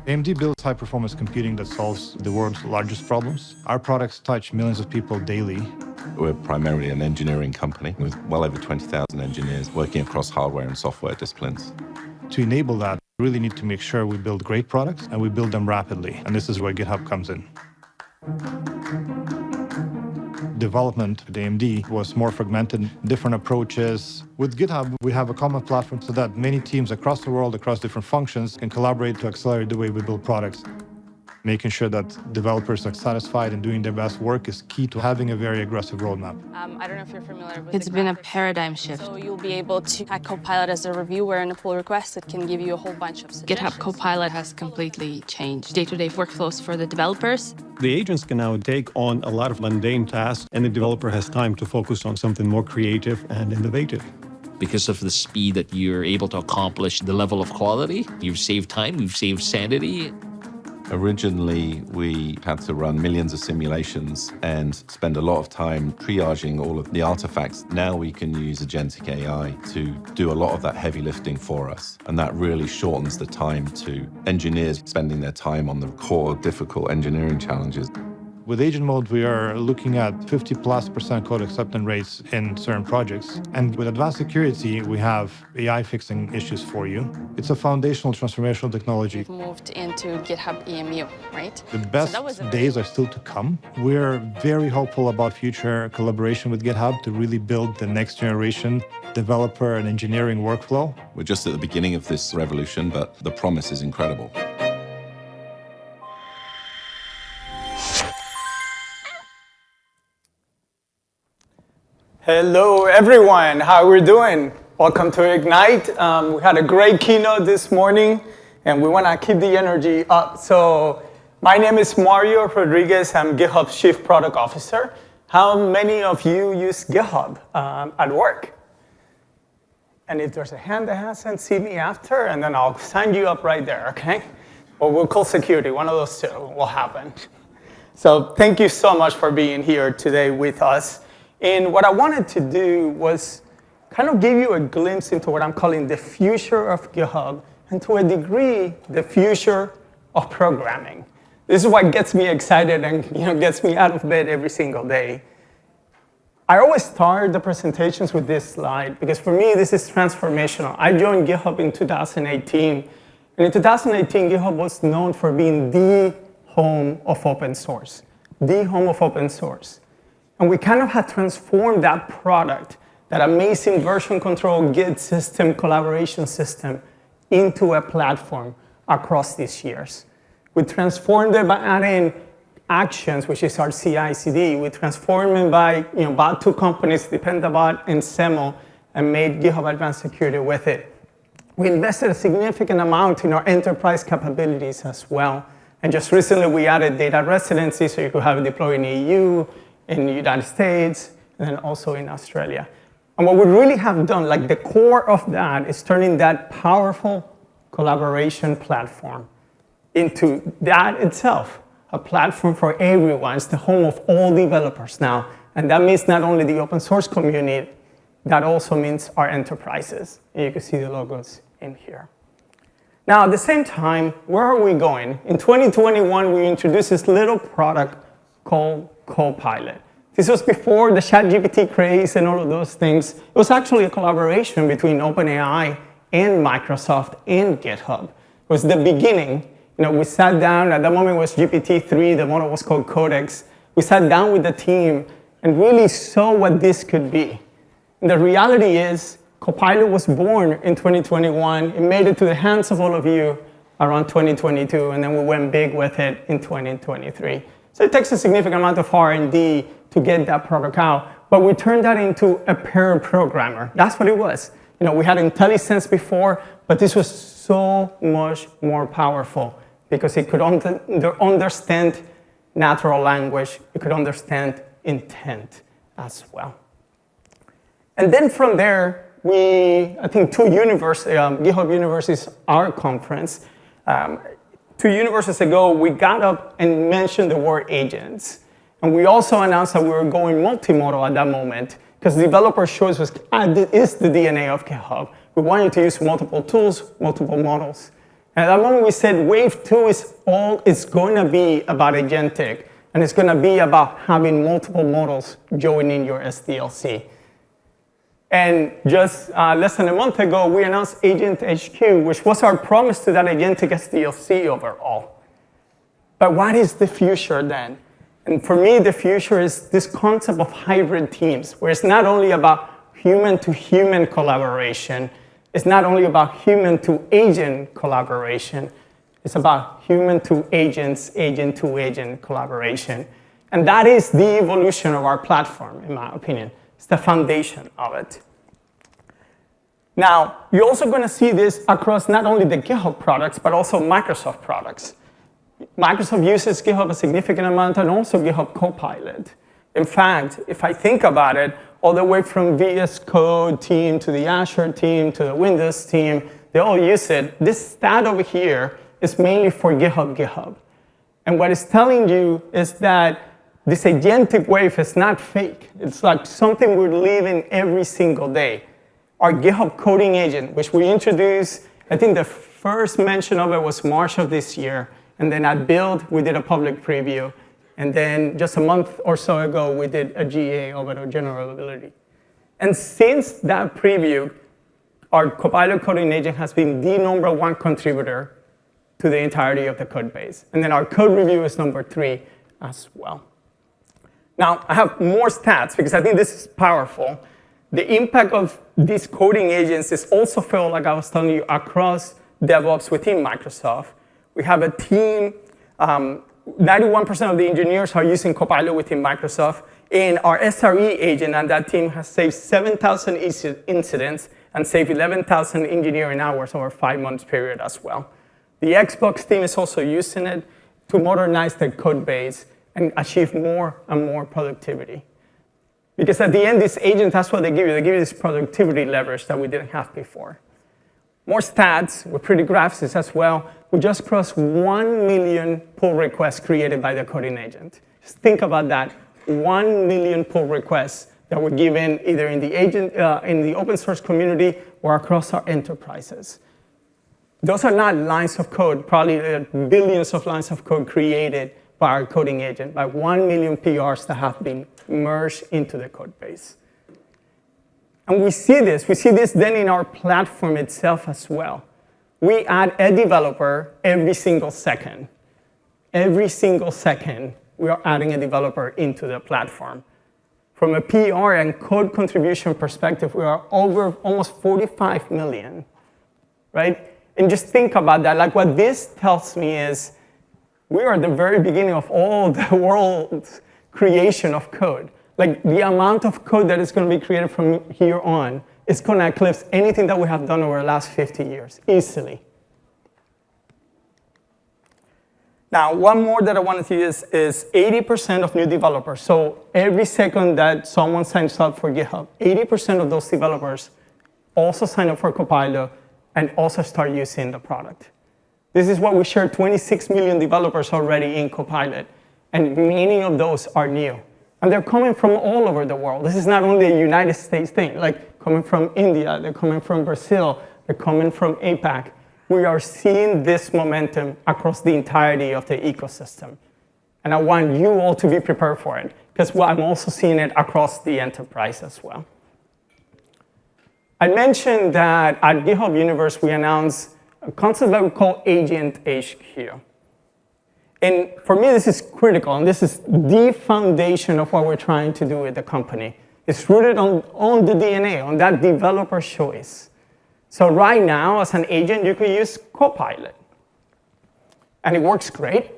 AMD builds high-performance computing that solves the world's largest problems. Our products touch millions of people daily. We're primarily an engineering company with well over 20,000 engineers working across hardware and software disciplines. To enable that, we really need to make sure we build great products and we build them rapidly. And this is where GitHub comes in. Development at AMD was more fragmented, different approaches. With GitHub, we have a common platform so that many teams across the world, across different functions, can collaborate to accelerate the way we build products. Making sure that developers are satisfied and doing their best work is key to having a very aggressive roadmap. I don't know if you're familiar with It's been a paradigm shift. So you'll be able to add Copilot as a reviewer and a pull request. It can give you a whole bunch of suggestions. GitHub Copilot has completely changed day-to-day workflows for the developers. The agents can now take on a lot of mundane tasks, and the developer has time to focus on something more creative and innovative. Because of the speed that you're able to accomplish the level of quality, you've saved time, you've saved sanity. Originally, we had to run millions of simulations and spend a lot of time triaging all of the artifacts. Now we can use agentic AI to do a lot of that heavy lifting for us. And that really shortens the time to engineers spending their time on the core, difficult engineering challenges. With agent mode, we are looking at 50+% code acceptance rates in certain projects. And with advanced security, we have AI fixing issues for you. It's a foundational transformational technology. We've moved into GitHub EMU, right? The best days are still to come. We're very hopeful about future collaboration with GitHub to really build the next generation developer and engineering workflow. We're just at the beginning of this revolution, but the promise is incredible. Hello, everyone. How are we doing? Welcome to Ignite. We had a great keynote this morning, and we want to keep the energy up. So my name is Mario Rodriguez. I'm GitHub's Chief Product Officer. How many of you use GitHub at work? And if there's a hand that hasn't, see me after, and then I'll sign you up right there, okay? Or we'll call security. One of those two will happen. So thank you so much for being here today with us. And what I wanted to do was kind of give you a glimpse into what I'm calling the future of GitHub, and to a degree, the future of programming. This is what gets me excited and gets me out of bed every single day. I always start the presentations with this slide, because for me, this is transformational. I joined GitHub in 2018, and in 2018, GitHub was known for being the home of open source, the home of open source. And we kind of had transformed that product, that amazing version control, Git system, collaboration system, into a platform across these years. We transformed it by adding Actions, which is our CI/CD. We transformed it by bought two companies, Dependabot and Semo, and made GitHub Advanced Security with it. We invested a significant amount in our enterprise capabilities as well. And just recently, we added data residency, so you could have it deployed in the EU, in the United States, and then also in Australia. And what we really have done, like the core of that, is turning that powerful collaboration platform into that itself, a platform for everyone. It's the home of all developers now. And that means not only the open source community, that also means our enterprises. And you can see the logos in here. Now, at the same time, where are we going? In 2021, we introduced this little product called Copilot. This was before the ChatGPT craze and all of those things. It was actually a collaboration between OpenAI and Microsoft and GitHub. It was the beginning. We sat down, at that moment it was GPT-3, the model was called Codex. We sat down with the team and really saw what this could be. And the reality is, Copilot was born in 2021. It made it to the hands of all of you around 2022, and then we went big with it in 2023. So it takes a significant amount of R&D to get that product out, but we turned that into a pair programmer. That's what it was. We had IntelliSense before, but this was so much more powerful because it could understand natural language. It could understand intent as well. And then from there, I think GitHub University's our conference, 2 universes ago, we got up and mentioned the word agents. And we also announced that we were going multimodal at that moment, because developer choice is the DNA of GitHub. We wanted to use multiple tools, multiple models. And at that moment, we said wave 2 is going to be about agentic, and it's going to be about having multiple models joining your SDLC. And just less than a month ago, we announced Agent HQ, which was our promise to that agentic SDLC overall. But what is the future then? And for me, the future is this concept of hybrid teams, where it's not only about human-to-human collaboration, it's not only about human-to-agent collaboration, it's about human-to-agents, agent-to-agent collaboration. And that is the evolution of our platform, in my opinion. It's the foundation of it. Now, you're also going to see this across not only the GitHub products, but also Microsoft products. Microsoft uses GitHub a significant amount, and also GitHub Copilot. In fact, if I think about it, all the way from VS Code team to the Azure team to the Windows team, they all use it. This stat over here is mainly for GitHub. And what it's telling you is that this agentic wave is not fake. It's like something we're living every single day. Our GitHub coding agent, which we introduced, I think the first mention of it was March of this year. And then at Build, we did a public preview. And then just a month or so ago, we did a GA of it, or general availability. And since that preview, our Copilot coding agent has been the #1 contributor to the entirety of the code base. And then our code review is #3 as well. Now, I have more stats because I think this is powerful. The impact of these coding agents is also felt, like I was telling you, across DevOps within Microsoft. We have a team, 91% of the engineers are using Copilot within Microsoft, and our SRE agent and that team has saved 7,000 incidents and saved 11,000 engineering hours over a 5-month period as well. The Xbox team is also using it to modernize their code base and achieve more and more productivity. Because at the end, these agents, that's what they give you. They give you this productivity leverage that we didn't have before. More stats with pretty graphics as well. We just crossed 1 million pull requests created by the coding agent. Just think about that. 1 million pull requests that were given either in the in the open source community or across our enterprises. Those are not lines of code, probably billions of lines of code created by our coding agent, by 1 million PRs that have been merged into the code base. And we see this then in our platform itself as well. We add a developer every single second. Every single second, we are adding a developer into the platform. From a PR and code contribution perspective, we are over almost 45 million, right? And just think about that. Like, what this tells me is we are at the very beginning of all the world's creation of code. Like, the amount of code that is going to be created from here on is going to eclipse anything that we have done over the last 50 years, easily. Now, one more that I wanted to use is 80% of new developers. So every second that someone signs up for GitHub, 80% of those developers also sign up for Copilot and also start using the product. This is what we shared, 26 million developers already in Copilot, and many of those are new. And they're coming from all over the world. This is not only a United States thing, like coming from India, they're coming from Brazil, they're coming from APAC. We are seeing this momentum across the entirety of the ecosystem. And I want you all to be prepared for it, because I'm also seeing it across the enterprise as well. I mentioned that at GitHub Universe, we announced a concept that we call Agent HQ. And for me, this is critical, and this is the foundation of what we're trying to do with the company. It's rooted on the DNA, on that developer choice. So right now, as an agent, you could use Copilot. And it works great.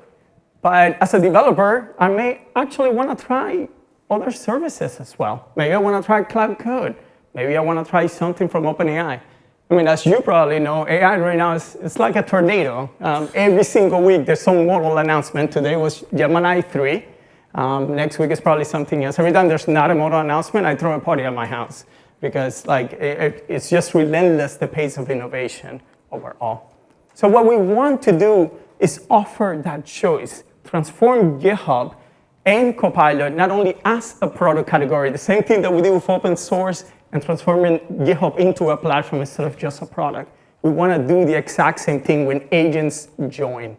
But as a developer, I may actually want to try other services as well. Maybe I want to try Cloud Code. Maybe I want to try something from OpenAI. I mean, as you probably know, AI right now it's like a tornado. Every single week, there's some model announcement. Today was Gemini 3. Next week is probably something else. Every time there's not a model announcement, I throw a party at my house. Because it's just relentless, the pace of innovation overall. So what we want to do is offer that choice, transform GitHub and Copilot not only as a product category, the same thing that we do with open source and transforming GitHub into a platform instead of just a product. we want to do the exact same thing when agents join.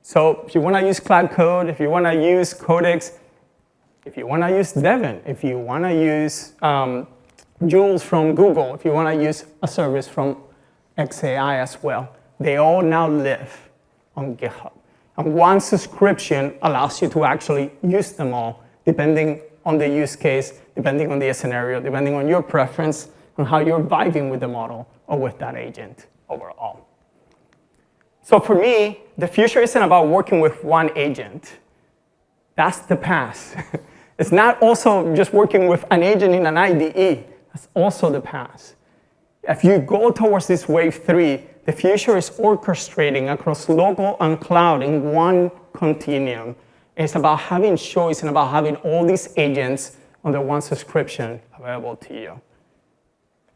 So if you want to use Cloud Code, if you want to use Codex, if you want to use Devin, if you want to use Jules from Google, if you want to use a service from XAI as well, they all now live on GitHub. And one subscription allows you to actually use them all, depending on the use case, depending on the scenario, depending on your preference, on how you're vibing with the model or with that agent overall. So for me, the future isn't about working with one agent. That's the past. It's not also just working with an agent in an IDE. That's also the past. If you go towards this wave 3, the future is orchestrating across local and cloud in one continuum. It's about having choice and about having all these agents under one subscription available to you.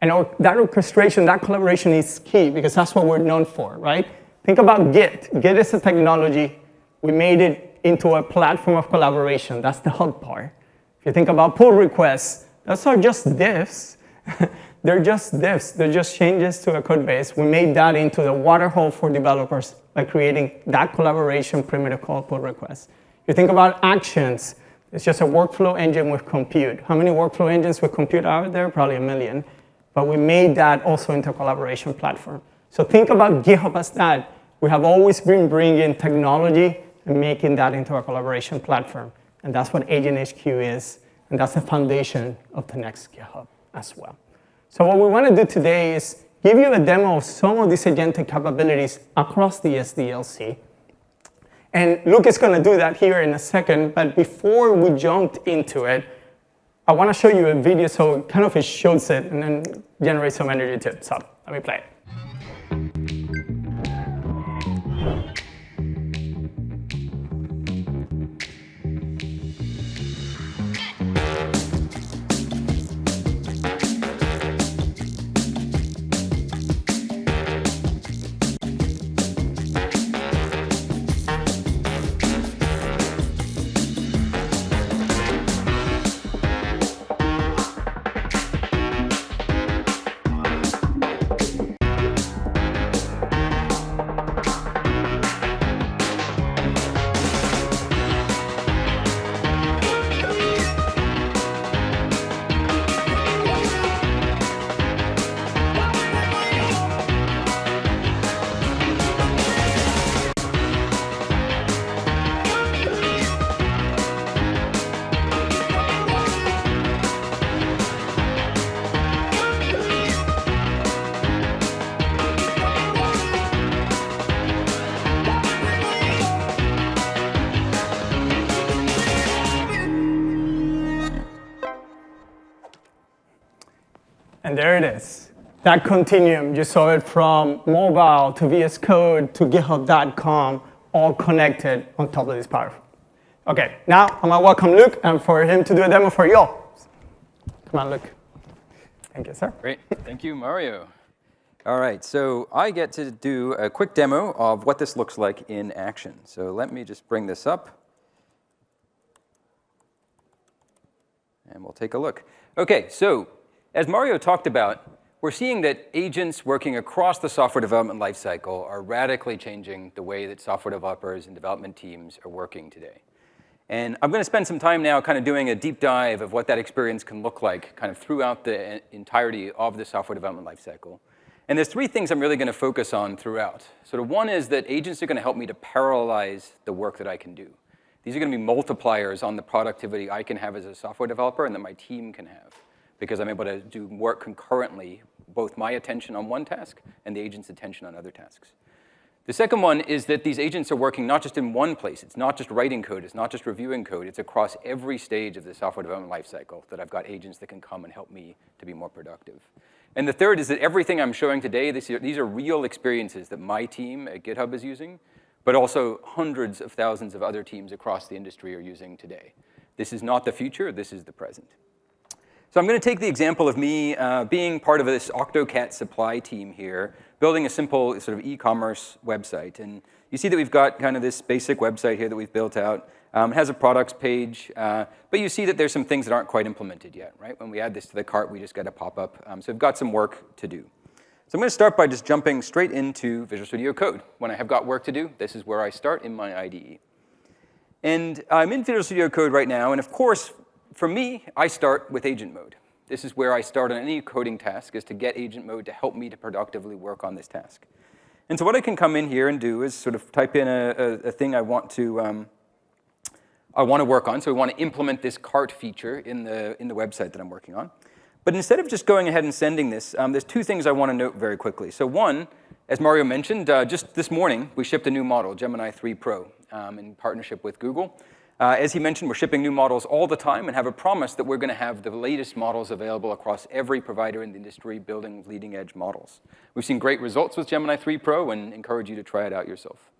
And that orchestration, that collaboration is key because that's what we're known for, right? Think about Git. Git is a technology. We made it into a platform of collaboration. That's the hard part. If you think about pull requests, those are just diffs. They're just diffs. They're just changes to a code base. We made that into the waterhole for developers by creating that collaboration primitive called pull requests. You think about actions. It's just a workflow engine with compute. How many workflow engines with compute are there? Probably 1 million. But we made that also into a collaboration platform. So think about GitHub as that. We have always been bringing technology and making that into a collaboration platform. And that's what Agent HQ is. And that's the foundation of the next GitHub as well. So what we want to do today is give you a demo of some of these agentic capabilities across the SDLC. And Luke is going to do that here in a second. But before we jump into it, I want to show you a video so it kind of shows it and then generate some energy to it. So let me play it. And there it is. That continuum, you saw it from mobile to VS Code to GitHub.com, all connected on top of this powerful. OK, now I'm going to welcome Luke and for him to do a demo for you all. Come on, Luke. Thank you, sir. Great. Thank you, Mario. All right, so I get to do a quick demo of what this looks like in action. So let me just bring this up. And we'll take a look. OK, so as Mario talked about, we're seeing that agents working across the software development lifecycle are radically changing the way that software developers and development teams are working today. And I'm going to spend some time now kind of doing a deep dive of what that experience can look like kind of throughout the entirety of the software development lifecycle. And there's 3 things I'm really going to focus on throughout. Sort of one is that agents are going to help me to parallelize the work that I can do. These are going to be multipliers on the productivity I can have as a software developer and that my team can have, because I'm able to do work concurrently, both my attention on one task and the agent's attention on other tasks. The second one is that these agents are working not just in one place. It's not just writing code. It's not just reviewing code. It's across every stage of the software development lifecycle that I've got agents that can come and help me to be more productive. And the third is that everything I'm showing today, these are real experiences that my team at GitHub is using, but also hundreds of thousands of other teams across the industry are using today. This is not the future. This is the present. So I'm going to take the example of me being part of this Octocat supply team here, building a simple sort of e-commerce website. And you see that we've got kind of this basic website here that we've built out. It has a products page, but you see that there's some things that aren't quite implemented yet, right? When we add this to the cart, we just get a pop-up. So we've got some work to do. So I'm going to start by just jumping straight into Visual Studio Code. When I have got work to do, this is where I start in my IDE. And I'm in Visual Studio Code right now, and of course, for me, I start with agent mode. This is where I start on any coding task, is to get agent mode to help me to productively work on this task. And so what I can come in here and do is sort of type in a thing I want to work on. So we want to implement this cart feature in the website that I'm working on. But instead of just going ahead and sending this, there's two things I want to note very quickly. So one, as Mario mentioned, just this morning, we shipped a new model, Gemini 3 Pro, in partnership with Google. As he mentioned, we're shipping new models all the time and have a promise that we're going to have the latest models available across every provider in the industry building leading-edge models. We've seen great results with Gemini 3 Pro and encourage you to try it out yourself.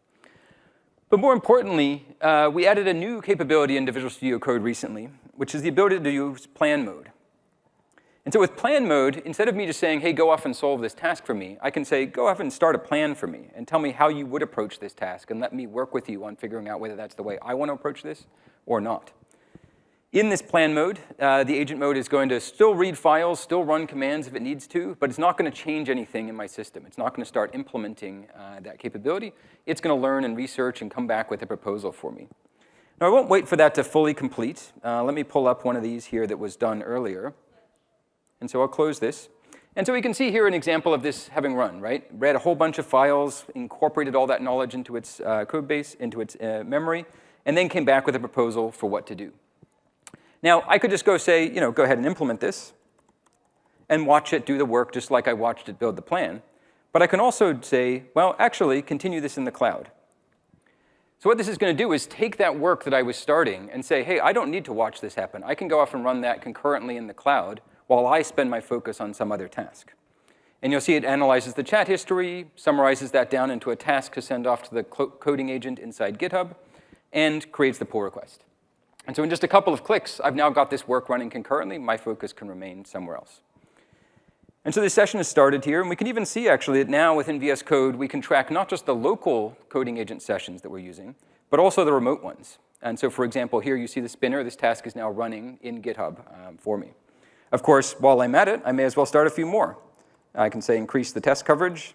But more importantly, we added a new capability into Visual Studio Code recently, which is the ability to use plan mode. And so with plan mode, instead of me just saying, hey, go off and solve this task for me, I can say, go off and start a plan for me and tell me how you would approach this task and let me work with you on figuring out whether that's the way I want to approach this or not. In this plan mode, the agent mode is going to still read files, still run commands if it needs to, but it's not going to change anything in my system. It's not going to start implementing that capability. It's going to learn and research and come back with a proposal for me. Now, I won't wait for that to fully complete. Let me pull up one of these here that was done earlier. And so I'll close this. And so we can see here an example of this having run, right? Read a whole bunch of files, incorporated all that knowledge into its code base, into its memory, and then came back with a proposal for what to do. Now, I could just go say, go ahead and implement this and watch it do the work just like I watched it build the plan. But I can also say, well, actually, continue this in the cloud. So what this is going to do is take that work that I was starting and say, hey, I don't need to watch this happen. I can go off and run that concurrently in the cloud while I spend my focus on some other task. And you'll see it analyzes the chat history, summarizes that down into a task to send off to the coding agent inside GitHub, and creates the pull request. And so in just a couple of clicks, I've now got this work running concurrently. My focus can remain somewhere else. And so this session has started here, and we can even see, actually, that now within VS Code, we can track not just the local coding agent sessions that we're using, but also the remote ones. And so, for example, here you see the spinner. This task is now running in GitHub for me. Of course, while I'm at it, I may as well start a few more. I can say increase the test coverage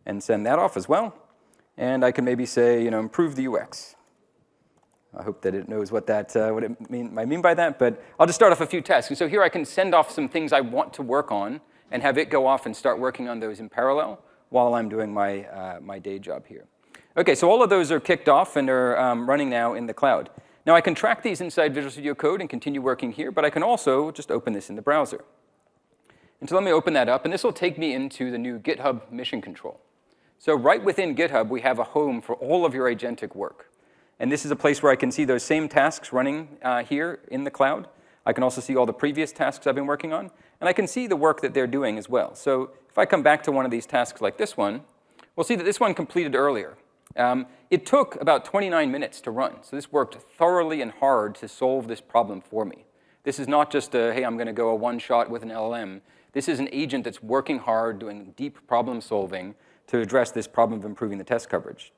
and send that off as well. And I can maybe say, improve the UX. I hope that it knows what it might mean by that, but I'll just start off a few tests. And so here I can send off some things I want to work on and have it go off and start working on those in parallel while I'm doing my day job here. OK, so all of those are kicked off and are running now in the cloud. Now, I can track these inside Visual Studio Code and continue working here, but I can also just open this in the browser. And so let me open that up, and this will take me into the new GitHub Mission Control. So right within GitHub, we have a home for all of your agentic work. And this is a place where I can see those same tasks running here in the cloud. I can also see all the previous tasks I've been working on, and I can see the work that they're doing as well. So if I come back to one of these tasks like this one, we'll see that this one completed earlier. It took about 29 minutes to run. So this worked thoroughly and hard to solve this problem for me. This is not just a, hey, I'm going to go a one-shot with an LLM. This is an agent that's working hard, doing deep problem solving to address this problem of improving the test coverage.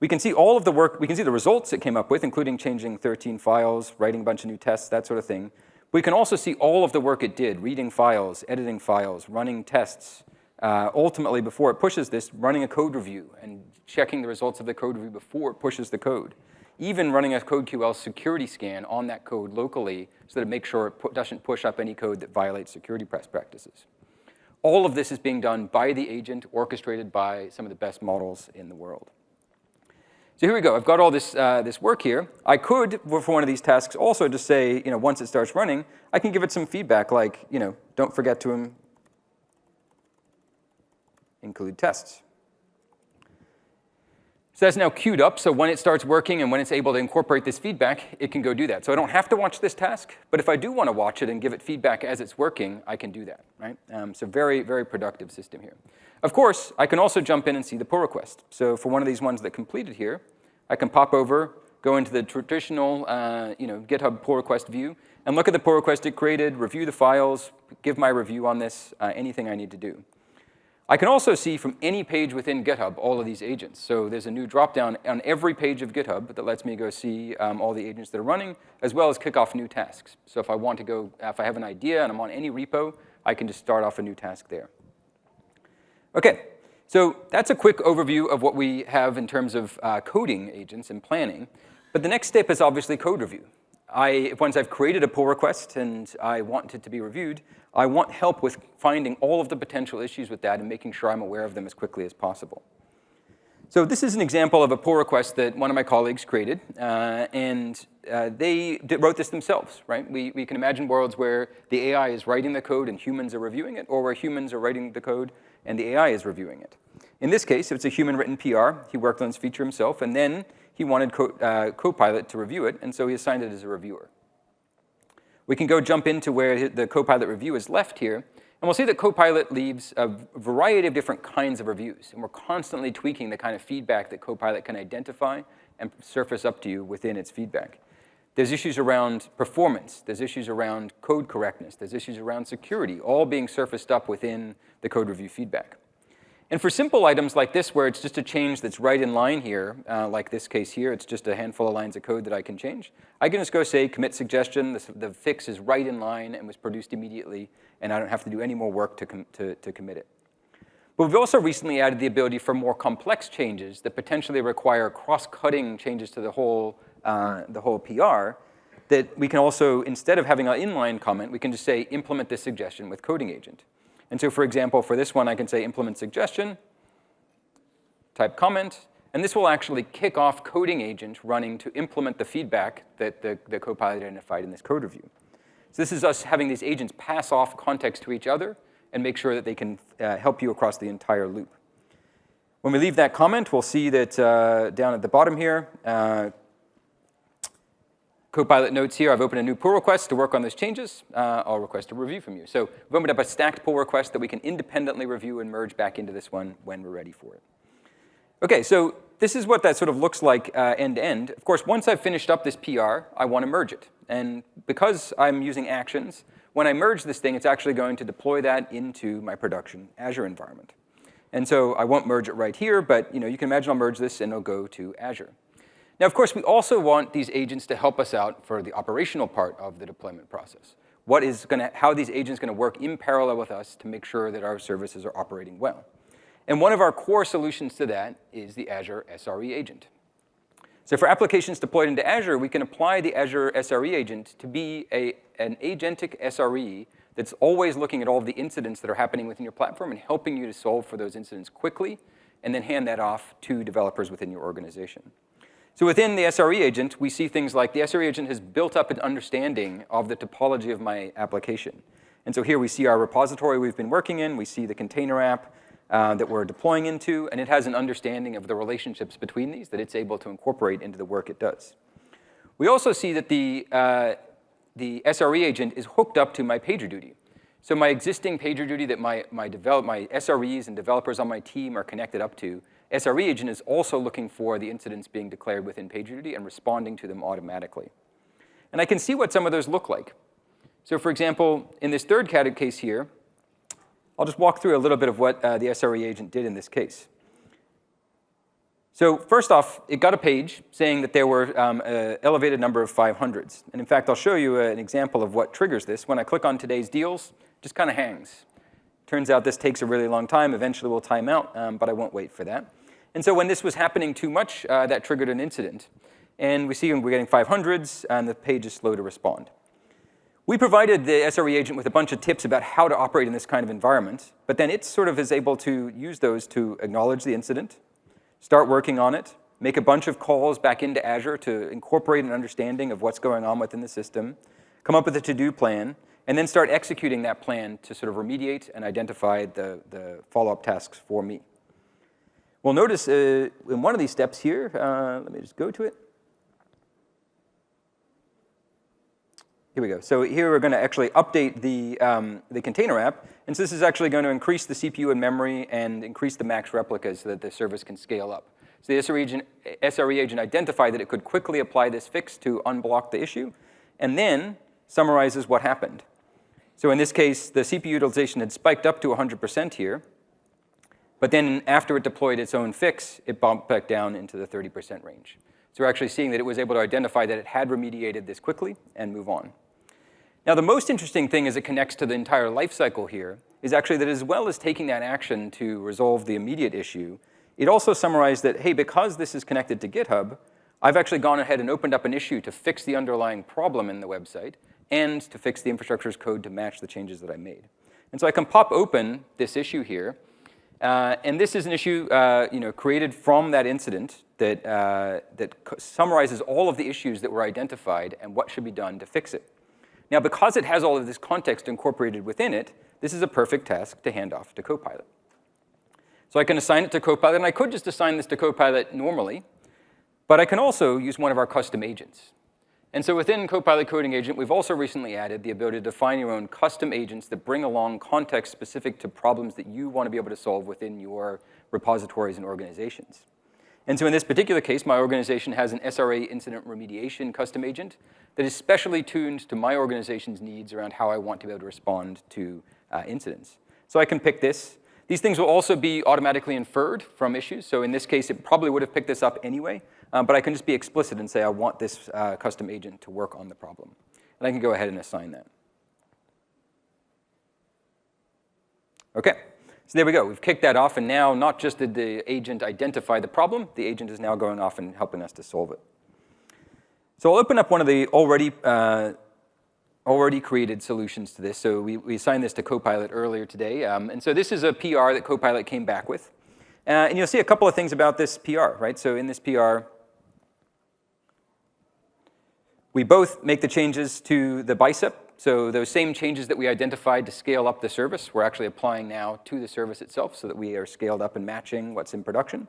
We can see all of the work. We can see the results it came up with, including changing 13 files, writing a bunch of new tests, that sort of thing. We can also see all of the work it did, reading files, editing files, running tests. Ultimately, before it pushes this, running a code review and checking the results of the code review before it pushes the code. Even running a CodeQL security scan on that code locally so that it makes sure it doesn't push up any code that violates security best practices. All of this is being done by the agent, orchestrated by some of the best models in the world. So here we go. I've got all this work here. I could, for one of these tasks, also just say, once it starts running, I can give it some feedback like, don't forget to include tests. So that's now queued up. So when it starts working and when it's able to incorporate this feedback, it can go do that. So I don't have to watch this task. But if I do want to watch it and give it feedback as it's working, I can do that. Right? So very, very productive system here. Of course, I can also jump in and see the pull request. So for one of these ones that completed here, I can pop over, go into the traditional GitHub pull request view, and look at the pull request it created, review the files, give my review on this, anything I need to do. I can also see from any page within GitHub all of these agents. So there's a new dropdown on every page of GitHub that lets me go see all the agents that are running, as well as kick off new tasks. So if I want to go, if I have an idea and I'm on any repo, I can just start off a new task there. OK, so that's a quick overview of what we have in terms of coding agents and planning. But the next step is obviously code review. Once I've created a pull request and I want it to be reviewed, I want help with finding all of the potential issues with that and making sure I'm aware of them as quickly as possible. So this is an example of a pull request that one of my colleagues created. They wrote this themselves, right? We can imagine worlds where the AI is writing the code and humans are reviewing it, or where humans are writing the code and the AI is reviewing it. In this case, it's a human-written PR. He worked on this feature himself, and then he wanted Copilot to review it, and so he assigned it as a reviewer. We can go jump into where the Copilot review is left here, and we'll see that Copilot leaves a variety of different kinds of reviews, and we're constantly tweaking the kind of feedback that Copilot can identify and surface up to you within its feedback. There's issues around performance. There's issues around code correctness. There's issues around security, all being surfaced up within the code review feedback. And for simple items like this, where it's just a change that's right in line here, like this case here, it's just a handful of lines of code that I can change. I can just go say commit suggestion. The fix is right in line and was produced immediately, and I don't have to do any more work to commit it. But we've also recently added the ability for more complex changes that potentially require cross-cutting changes to the whole PR, that we can also, instead of having an inline comment, we can just say implement this suggestion with coding agent. And so, for example, for this one, I can say implement suggestion, type comment, and this will actually kick off coding agent running to implement the feedback that the Copilot identified in this code review. So this is us having these agents pass off context to each other and make sure that they can help you across the entire loop. When we leave that comment, we'll see that down at the bottom here, Copilot notes here, I've opened a new pull request to work on those changes. I'll request a review from you. So we've opened up a stacked pull request that we can independently review and merge back into this one when we're ready for it. OK, so this is what that sort of looks like end to end. Of course, once I've finished up this PR, I want to merge it. And because I'm using actions, when I merge this thing, it's actually going to deploy that into my production Azure environment. And so I won't merge it right here, but you can imagine I'll merge this and it'll go to Azure. Now, of course, we also want these agents to help us out for the operational part of the deployment process. How are these agents going to work in parallel with us to make sure that our services are operating well? And one of our core solutions to that is the Azure SRE agent. So for applications deployed into Azure, we can apply the Azure SRE agent to be an agentic SRE that's always looking at all of the incidents that are happening within your platform and helping you to solve for those incidents quickly, and then hand that off to developers within your organization. So within the SRE agent, we see things like the SRE agent has built up an understanding of the topology of my application. And so here we see our repository we've been working in. We see the container app that we're deploying into. And it has an understanding of the relationships between these that it's able to incorporate into the work it does. We also see that the SRE agent is hooked up to my PagerDuty. So my existing PagerDuty that my SREs and developers on my team are connected up to, SRE agent is also looking for the incidents being declared within PagerDuty and responding to them automatically. And I can see what some of those look like. So for example, in this third case here, I'll just walk through a little bit of what the SRE agent did in this case. So first off, it got a page saying that there were an elevated number of 500s. And in fact, I'll show you an example of what triggers this. When I click on today's deals, it just kind of hangs. Turns out this takes a really long time. Eventually, we'll time out, but I won't wait for that. And so when this was happening too much, that triggered an incident. And we see we're getting 500s, and the page is slow to respond. We provided the SRE agent with a bunch of tips about how to operate in this kind of environment. But then it sort of is able to use those to acknowledge the incident, start working on it, make a bunch of calls back into Azure to incorporate an understanding of what's going on within the system, come up with a to-do plan, and then start executing that plan to sort of remediate and identify the follow-up tasks for me. We'll notice in one of these steps here, let me just go to it. Here we go. So here we're going to actually update the container app. And so this is actually going to increase the CPU and memory and increase the max replicas so that the service can scale up. So the SRE agent identified that it could quickly apply this fix to unblock the issue, and then summarizes what happened. So in this case, the CPU utilization had spiked up to 100% here. But then after it deployed its own fix, it bumped back down into the 30% range. So we're actually seeing that it was able to identify that it had remediated this quickly and move on. Now, the most interesting thing as it connects to the entire lifecycle here is actually that as well as taking that action to resolve the immediate issue, it also summarized that, hey, because this is connected to GitHub, I've actually gone ahead and opened up an issue to fix the underlying problem in the website and to fix the infrastructure as code to match the changes that I made. And so I can pop open this issue here. And this is an issue created from that incident that summarizes all of the issues that were identified and what should be done to fix it. Now, because it has all of this context incorporated within it, this is a perfect task to hand off to Copilot. So I can assign it to Copilot, and I could just assign this to Copilot normally, but I can also use one of our custom agents. And so within Copilot Coding Agent, we've also recently added the ability to define your own custom agents that bring along context specific to problems that you want to be able to solve within your repositories and organizations. And so in this particular case, my organization has an SRA incident remediation custom agent that is specially tuned to my organization's needs around how I want to be able to respond to incidents. So I can pick this. These things will also be automatically inferred from issues. So in this case, it probably would have picked this up anyway. But I can just be explicit and say I want this custom agent to work on the problem. And I can go ahead and assign that. OK. So there we go. We've kicked that off. And now not just did the agent identify the problem, the agent is now going off and helping us to solve it. So I'll open up one of the already created solutions to this. So we assigned this to Copilot earlier today. And so this is a PR that Copilot came back with. And you'll see a couple of things about this PR, right? So in this PR, we both make the changes to the bicep. So those same changes that we identified to scale up the service, we're actually applying now to the service itself so that we are scaled up and matching what's in production.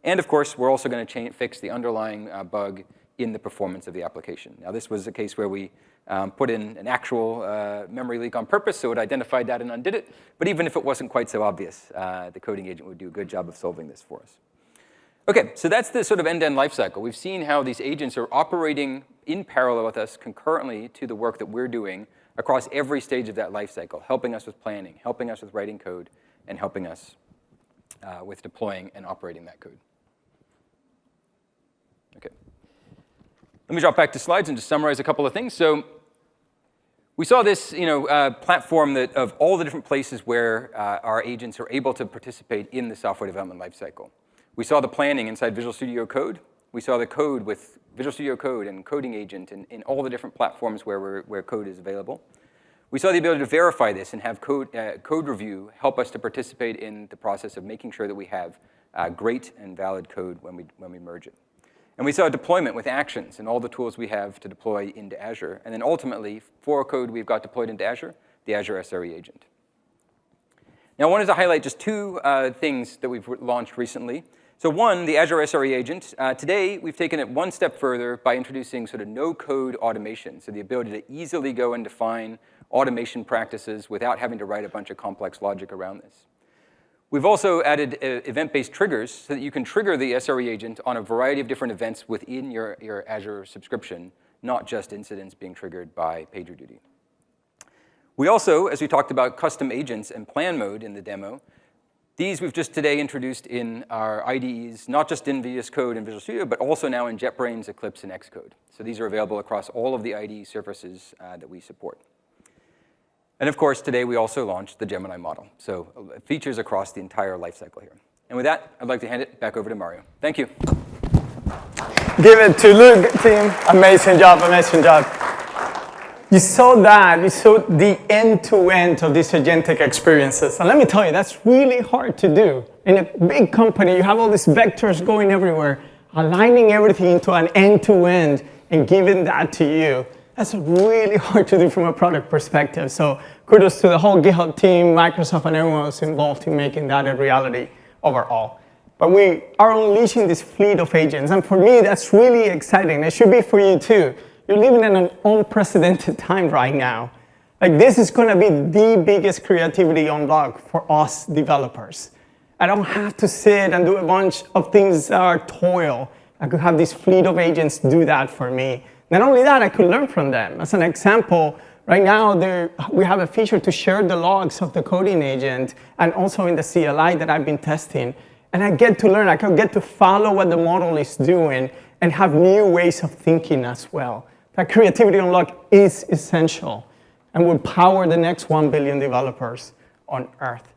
And of course, we're also going to fix the underlying bug in the performance of the application. Now, this was a case where we put in an actual memory leak on purpose, so it identified that and undid it. But even if it wasn't quite so obvious, the coding agent would do a good job of solving this for us. OK, so that's the sort of end-to-end lifecycle. We've seen how these agents are operating in parallel with us concurrently to the work that we're doing across every stage of that lifecycle, helping us with planning, helping us with writing code, and helping us with deploying and operating that code. OK. Let me drop back to slides and just summarize a couple of things. So we saw this platform that of all the different places where our agents are able to participate in the software development lifecycle. We saw the planning inside Visual Studio Code. We saw the code with Visual Studio Code and Coding Agent and in all the different platforms where code is available. We saw the ability to verify this and have code review help us to participate in the process of making sure that we have great and valid code when we merge it. And we saw deployment with actions and all the tools we have to deploy into Azure. And then ultimately, for code we've got deployed into Azure, the Azure SRE agent. Now, I wanted to highlight just two things that we've launched recently. So one, the Azure SRE agent. Today, we've taken it one step further by introducing sort of no-code automation, so the ability to easily go and define automation practices without having to write a bunch of complex logic around this. We've also added event-based triggers so that you can trigger the SRE agent on a variety of different events within your Azure subscription, not just incidents being triggered by PagerDuty. We also, as we talked about custom agents and plan mode in the demo, these we've just today introduced in our IDEs, not just in VS Code and Visual Studio, but also now in JetBrains, Eclipse, and Xcode. So these are available across all of the IDE surfaces that we support. And of course, today we also launched the Gemini model. So features across the entire lifecycle here. And with that, I'd like to hand it back over to Mario. Thank you. Give it to Luke, team. Amazing job, amazing job. You saw that. You saw the end-to-end of these agentic experiences. And let me tell you, that's really hard to do. In a big company, you have all these vectors going everywhere, aligning everything into an end-to-end and giving that to you. That's really hard to do from a product perspective. So kudos to the whole GitHub team, Microsoft, and everyone else involved in making that a reality overall. But we are unleashing this fleet of agents. And for me, that's really exciting. It should be for you, too. You're living in an unprecedented time right now. Like, this is going to be the biggest creativity unlock for us developers. I don't have to sit and do a bunch of things that are toil. I could have this fleet of agents do that for me. Not only that, I could learn from them. As an example, right now we have a feature to share the logs of the coding agent and also in the CLI that I've been testing. And I get to learn. I can get to follow what the model is doing and have new ways of thinking as well. That creativity unlock is essential. and will power the next 1 billion developers on Earth.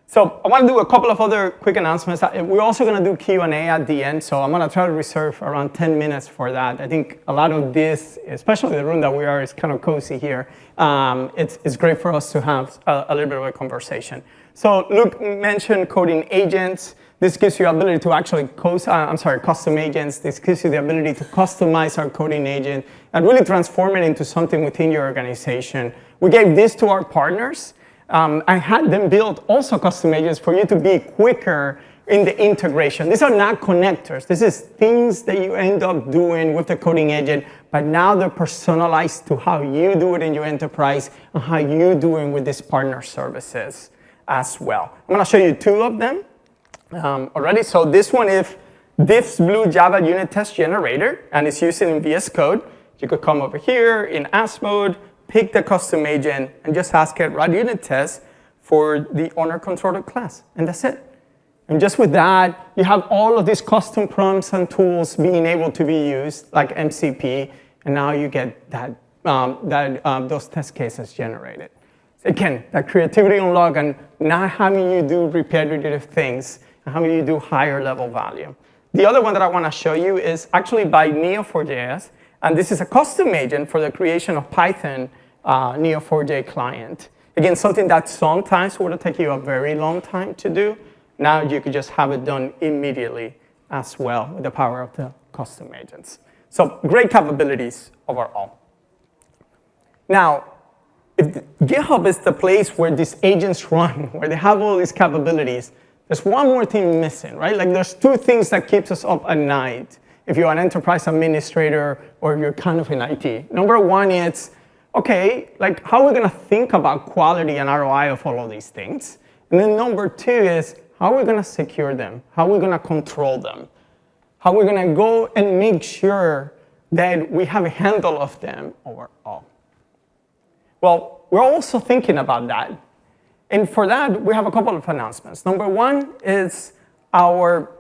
So I want to do a couple of other quick announcements. We're also going to do Q&A at the end, so I'm going to try to reserve around 10 minutes for that. I think a lot of this, especially the room that we are, is kind of cozy here. It's great for us to have a little bit of a conversation. So Luke mentioned coding agents. This gives you the ability to actually custom agents. This gives you the ability to customize our coding agent and really transform it into something within your organization. We gave this to our partners. I had them build also custom agents for you to be quicker in the integration. These are not connectors. This is things that you end up doing with the coding agent, but now they're personalized to how you do it in your enterprise and how you're doing with these partner services as well. I'm going to show you two of them already. So this one is diffs blue Java unit test generator, and it's using in VS Code. You could come over here in as mode, pick the custom agent, and just ask it, write unit tests for the owner controller class, and that's it. And just with that, you have all of these custom prompts and tools being able to be used, like MCP, and now you get those test cases generated. So again, that creativity unlock and not having you do repetitive things, and having you do higher level value. The other one that I want to show you is actually by Neo4j, and this is a custom agent for the creation of Python Neo4j client. Again, something that sometimes would take you a very long time to do. Now you could just have it done immediately as well with the power of the custom agents. So great capabilities overall. Now, if GitHub is the place where these agents run, where they have all these capabilities, there's one more thing missing, right? Like there's two things that keeps us up at night if you're an enterprise administrator or if you're kind of in IT. Number one is, okay, like how are we going to think about quality and ROI of all of these things? And then number two is, how are we going to secure them? How are we going to control them? How are we going to go and make sure that we have a handle of them overall? Well, we're also thinking about that. And for that, we have a couple of announcements. Number one is our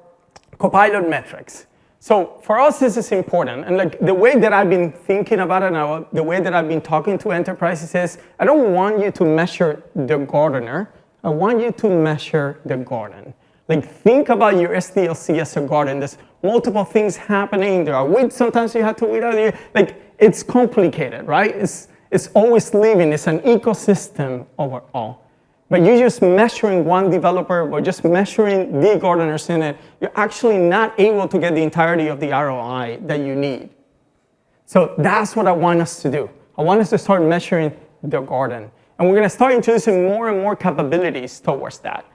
Copilot metrics. So for us, this is important. And like the way that I've been thinking about it now, the way that I've been talking to enterprises is, I don't want you to measure the gardener. I want you to measure the garden. Like think about your SDLC as a garden. There's multiple things happening. There are weeds sometimes you have to weed out. Like it's complicated, right? It's always living. It's an ecosystem overall. But you're just measuring one developer or just measuring the gardeners in it, you're actually not able to get the entirety of the ROI that you need. So that's what I want us to do. I want us to start measuring the garden. And we're going to start introducing more and more capabilities towards that.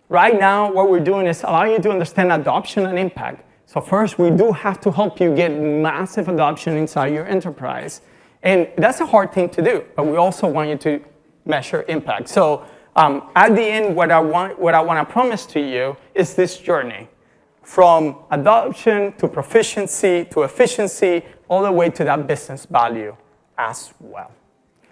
Right now, what we're doing is allowing you to understand adoption and impact. So first, we do have to help you get massive adoption inside your enterprise. And that's a hard thing to do, but we also want you to measure impact. So at the end, what I want to promise to you is this journey from adoption to proficiency to efficiency, all the way to that business value as well.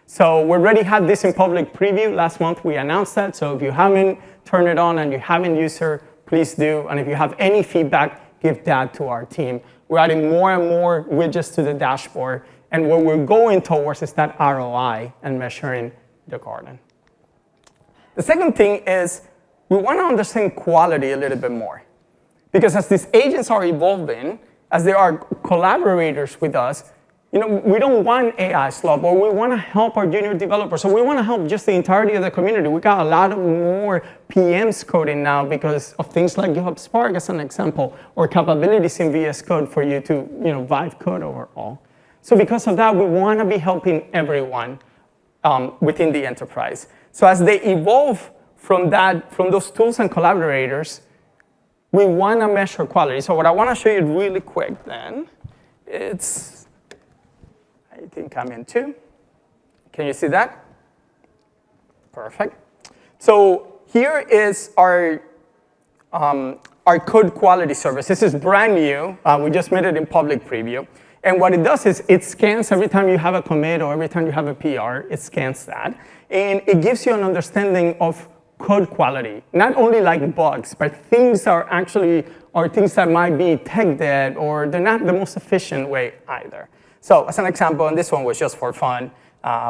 So we already had this in public preview. Last month, we announced that. So if you haven't turned it on and you haven't used it, please do. And if you have any feedback, give that to our team. We're adding more and more widgets to the dashboard. And what we're going towards is that ROI and measuring the garden. The second thing is we want to understand quality a little bit more. Because as these agents are evolving, as they are collaborators with us, we don't want AI slop, but we want to help our junior developers. So we want to help just the entirety of the community. We got a lot of more PMs coding now because of things like GitHub Spark as an example, or capabilities in VS Code for you to vibe code overall. So because of that, we want to be helping everyone within the enterprise. So as they evolve from those tools and collaborators, we want to measure quality. So what I want to show you really quick then, I think I'm in 2. Can you see that? Perfect. So here is our code quality service. This is brand new. We just made it in public preview. And what it does is it scans every time you have a commit or every time you have a PR, it scans that. And it gives you an understanding of code quality, not only like bugs, but things are things that might be tech dead or they're not the most efficient way either. So as an example, and this one was just for fun,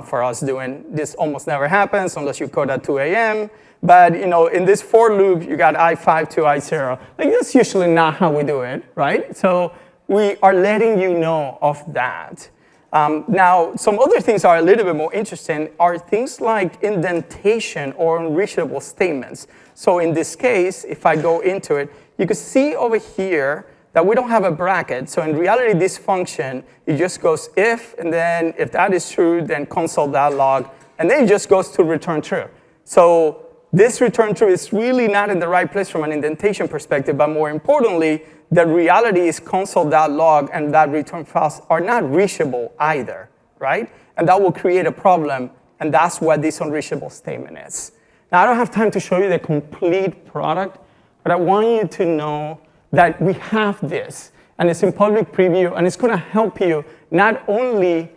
for us doing this almost never happens unless you code at 2 a.m. But in this for loop, you got I5 to I0. Like, that's usually not how we do it, right? So we are letting you know of that. Now, some other things are a little bit more interesting are things like indentation or unreachable statements. So in this case, if I go into it, you can see over here that we don't have a bracket. So in reality, this function, it just goes if, and then if that is true, then console.log, and then it just goes to return true. So this return true is really not in the right place from an indentation perspective, but more importantly, the reality is console.log and that return files are not reachable either, right? And that will create a problem, and that's what this unreachable statement is. Now, I don't have time to show you the complete product, but I want you to know that we have this, and it's in public preview, and it's going to help you not only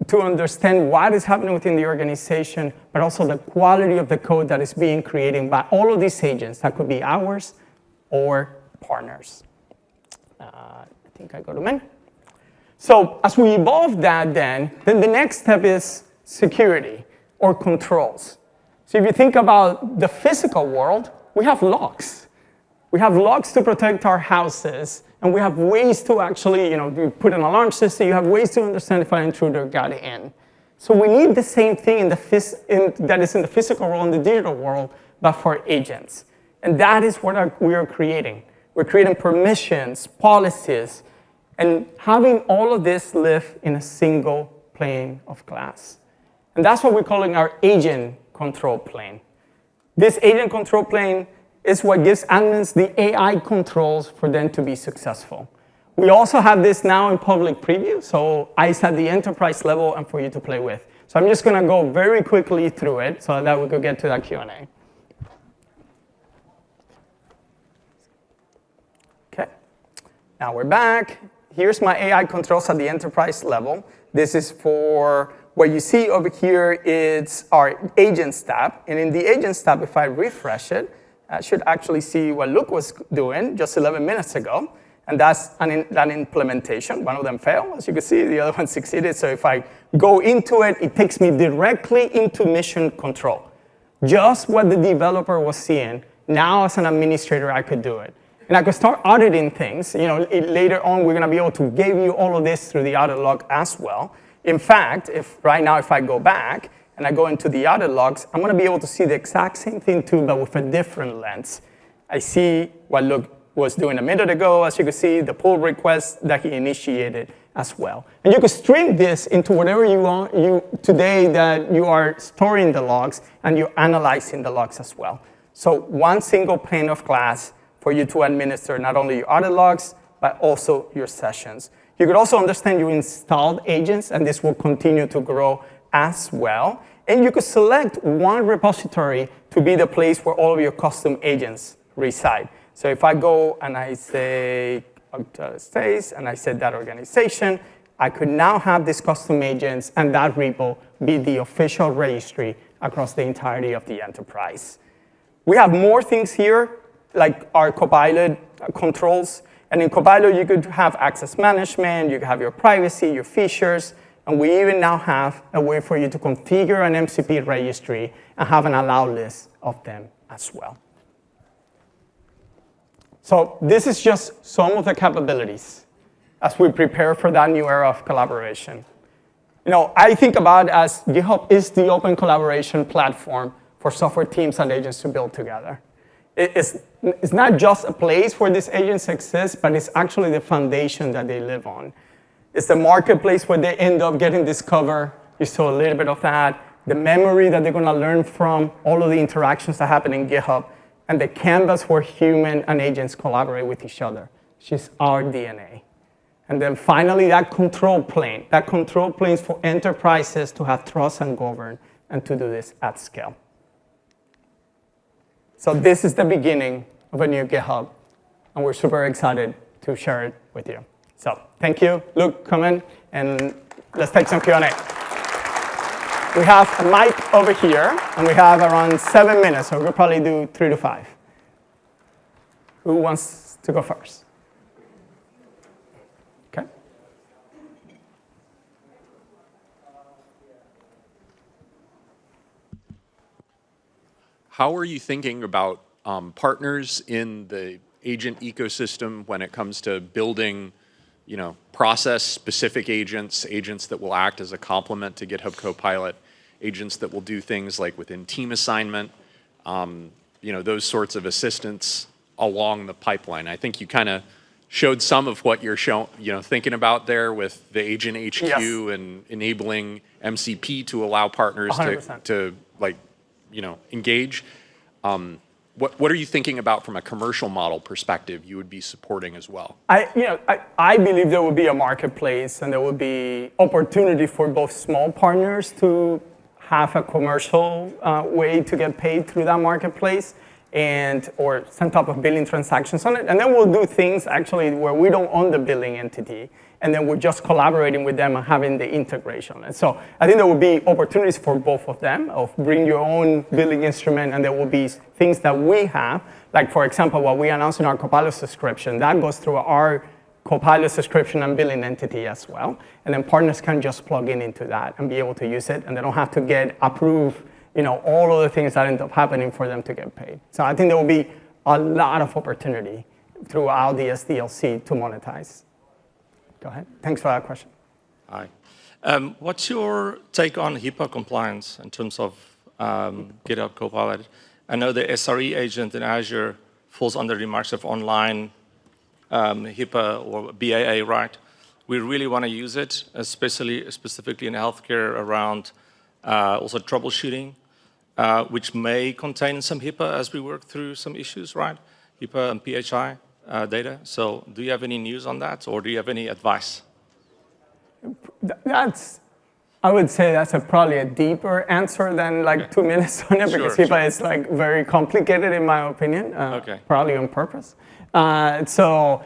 to understand what is happening within the organization, but also the quality of the code that is being created by all of these agents. That could be ours or partners. I think I go to men. So as we evolve that then the next step is security or controls. So if you think about the physical world, we have logs. We have logs to protect our houses, and we have ways to actually, you put an alarm system, you have ways to understand if an intruder got in. So we need the same thing that is in the physical world, in the digital world, but for agents. And that is what we are creating. We're creating permissions, policies, and having all of this live in a single plane of glass. And that's what we're calling our agent control plane. This agent control plane is what gives admins the AI controls for them to be successful. We also have this now in public preview, so it's at the enterprise level and for you to play with. So I'm just going to go very quickly through it so that we could get to that Q&A. Okay, now we're back. Here's my AI controls at the enterprise level. This is for what you see over here. It's our agents tab, and in the agents tab, if I refresh it, I should actually see what Luke was doing just 11 minutes ago, and that's that implementation. One of them failed, as you can see, the other one succeeded. So if I go into it, it takes me directly into mission control. Just what the developer was seeing, now as an administrator, I could do it. And I could start auditing things. Later on, we're gonna be able to give you all of this through the audit log as well. In fact, right now, if I go back, and I go into the audit logs, I'm going to be able to see the exact same thing too, but with a different lens. I see what Luke was doing a minute ago. As you can see, the pull request that he initiated as well. And you can stream this into whatever you want today that you are storing the logs and you're analyzing the logs as well. So one single pane of glass for you to administer not only your audit logs, but also your sessions. You could also understand your installed agents, and this will continue to grow as well. And you could select one repository to be the place where all of your custom agents reside. So if I go and I say space and I set that organization, I could now have these custom agents and that repo be the official registry across the entirety of the enterprise. We have more things here, like our Copilot controls. And in Copilot, you could have access management, you could have your privacy, your features, and we even now have a way for you to configure an MCP registry and have an allow list of them as well. So this is just some of the capabilities as we prepare for that new era of collaboration. I think about it as GitHub is the open collaboration platform for software teams and agents to build together. It's not just a place where these agents exist, but it's actually the foundation that they live on. It's the marketplace where they end up getting discovered. You saw a little bit of that. The memory that they're going to learn from all of the interactions that happen in GitHub, and the canvas where human and agents collaborate with each other, which is our DNA. And then finally, that control plane. That control plane is for enterprises to have trust and govern and to do this at scale. So this is the beginning of a new GitHub, and we're super excited to share it with you. So thank you. Luke, come in, and let's take some Q&A. We have a mic over here, and we have around 7 minutes, so we'll probably do 3 to 5. Who wants to go first? Okay. how are you thinking about partners in the agent ecosystem when it comes to building, process-specific agents, agents that will act as a complement to GitHub Copilot, agents that will do things like within team assignment, those sorts of assistants along the pipeline? I think you kind of showed some of what you're thinking about there with the agent HQ and enabling MCP to allow partners 100%. to engage. What are you thinking about from a commercial model perspective you would be supporting as well? I believe there will be a marketplace and there will be opportunity for both small partners to have a commercial way to get paid through that marketplace or some type of billing transactions on it. And then we'll do things actually where we don't own the billing entity, and then we're just collaborating with them and having the integration. And so I think there will be opportunities for both of them, of bring your own billing instrument, and there will be things that we have, like for example, what we announced in our Copilot subscription, that goes through our Copilot subscription and billing entity as well. And then partners can just plug into that and be able to use it, and they don't have to get approved, all of the things that end up happening for them to get paid. So I think there will be a lot of opportunity throughout the SDLC to monetize. Go ahead. Thanks for that question. Hi. What's your take on HIPAA compliance in terms of GitHub Copilot? I know the SRE agent in Azure falls under the Microsoft Online HIPAA or BAA, right? We really want to use it, specifically in healthcare around also troubleshooting, which may contain some HIPAA as we work through some issues, right? HIPAA and PHI data. So do you have any news on that, or do you have any advice? I would say that's probably a deeper answer than like 2 minutes on it, because HIPAA is like very complicated in my opinion, probably on purpose. So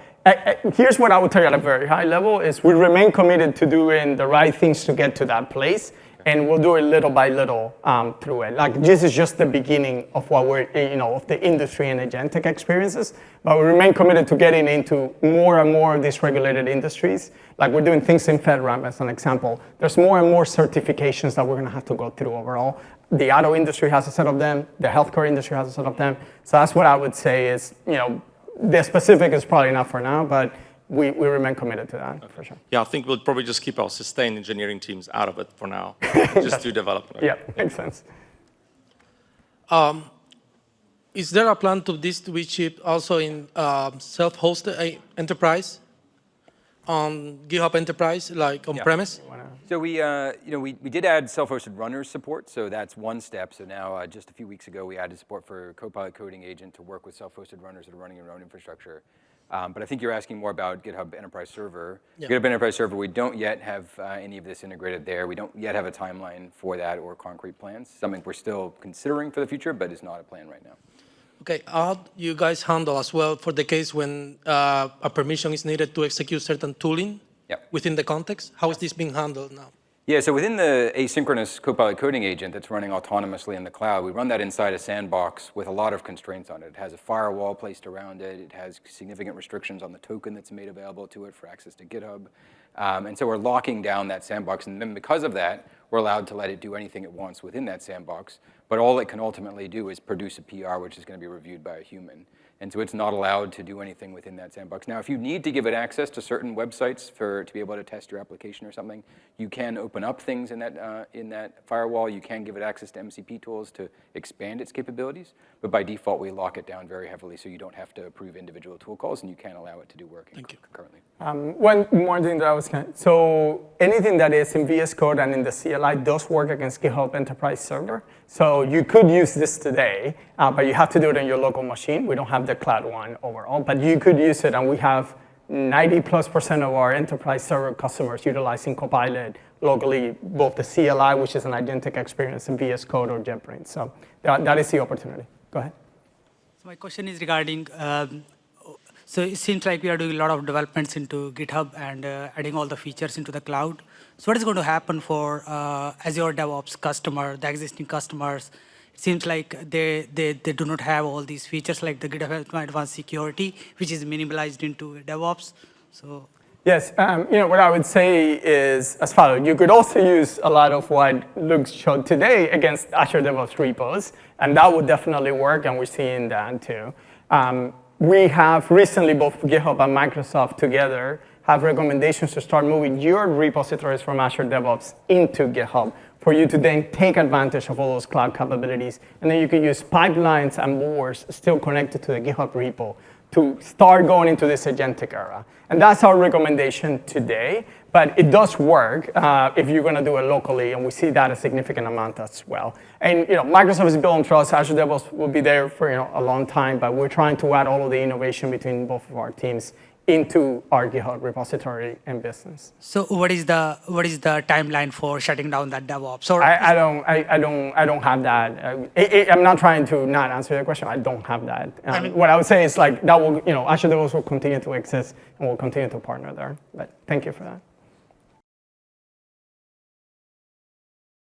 here's what I would tell you at a very high level is we remain committed to doing the right things to get to that place. And we'll do it little by little through it. Like this is just the beginning of what we're, of the industry and agentic experiences. But we remain committed to getting into more and more of these regulated industries. Like we're doing things in FedRAMP as an example. There's more and more certifications that we're going to have to go through overall. The auto industry has a set of them. The healthcare industry has a set of them. So that's what I would say is, the specific is probably not for now, but we remain committed to that, for sure. Yeah, I think we'll probably just keep our sustained engineering teams out of it for now, just to develop. Yeah, makes sense. Is there a plan to distribute chip also in self-hosted enterprise, on GitHub Enterprise, like on-premise? So we did add self-hosted runners support, so that's one step. So now, just a few weeks ago, we added support for Copilot coding agent to work with self-hosted runners that are running their own infrastructure. But I think you're asking more about GitHub Enterprise Server. GitHub Enterprise Server, we don't yet have any of this integrated there. We don't yet have a timeline for that or concrete plans. Something we're still considering for the future, but is not a plan right now. Okay, how do you guys handle as well for the case when a permission is needed to execute certain tooling within the context? How is this being handled now? Yeah, so within the asynchronous Copilot coding agent that's running autonomously in the cloud, we run that inside a sandbox with a lot of constraints on it. It has a firewall placed around it. It has significant restrictions on the token that's made available to it for access to GitHub. And so we're locking down that sandbox. And then because of that, we're allowed to let it do anything it wants within that sandbox. But all it can ultimately do is produce a PR, which is going to be reviewed by a human. And so it's not allowed to do anything within that sandbox. Now, if you need to give it access to certain websites to be able to test your application or something, you can open up things in that firewall. You can give it access to MCP tools to expand its capabilities. But by default, we lock it down very heavily so you don't have to approve individual tool calls, and you can allow it to do work concurrently. One more thing that I was going to, so anything that is in VS Code and in the CLI does work against GitHub Enterprise Server. So you could use this today, but you have to do it on your local machine. We don't have the cloud one overall, but you could use it, and we have 90+% of our enterprise server customers utilizing Copilot locally, both the CLI, which is an agentic experience, in VS Code or JetBrains. So that is the opportunity. Go ahead. So my question is regarding, so it seems like we are doing a lot of developments into GitHub and adding all the features into the cloud. So what is going to happen for Azure DevOps customer, the existing customers? It seems like they do not have all these features like the GitHub Advanced Security, which is minimalized into DevOps. So Yes, what I would say is as follows. You could also use a lot of what Luke showed today against Azure DevOps repos, and that would definitely work, and we're seeing that too. We have recently, both GitHub and Microsoft together, have recommendations to start moving your repositories from Azure DevOps into GitHub for you to then take advantage of all those cloud capabilities. And then you can use pipelines and more still connected to the GitHub repo to start going into this agentic era. And that's our recommendation today, but it does work if you're gonna do it locally, and we see that a significant amount as well. And Microsoft is built on trust. Azure DevOps will be there for a long time, but we're trying to add all of the innovation between both of our teams into our GitHub repository and business. So what is the timeline for shutting down that DevOps? Or I don't have that. I'm not trying to not answer your question. I don't have that. What I would say is that will Azure DevOps will continue to exist and we'll continue to partner there. But thank you for that.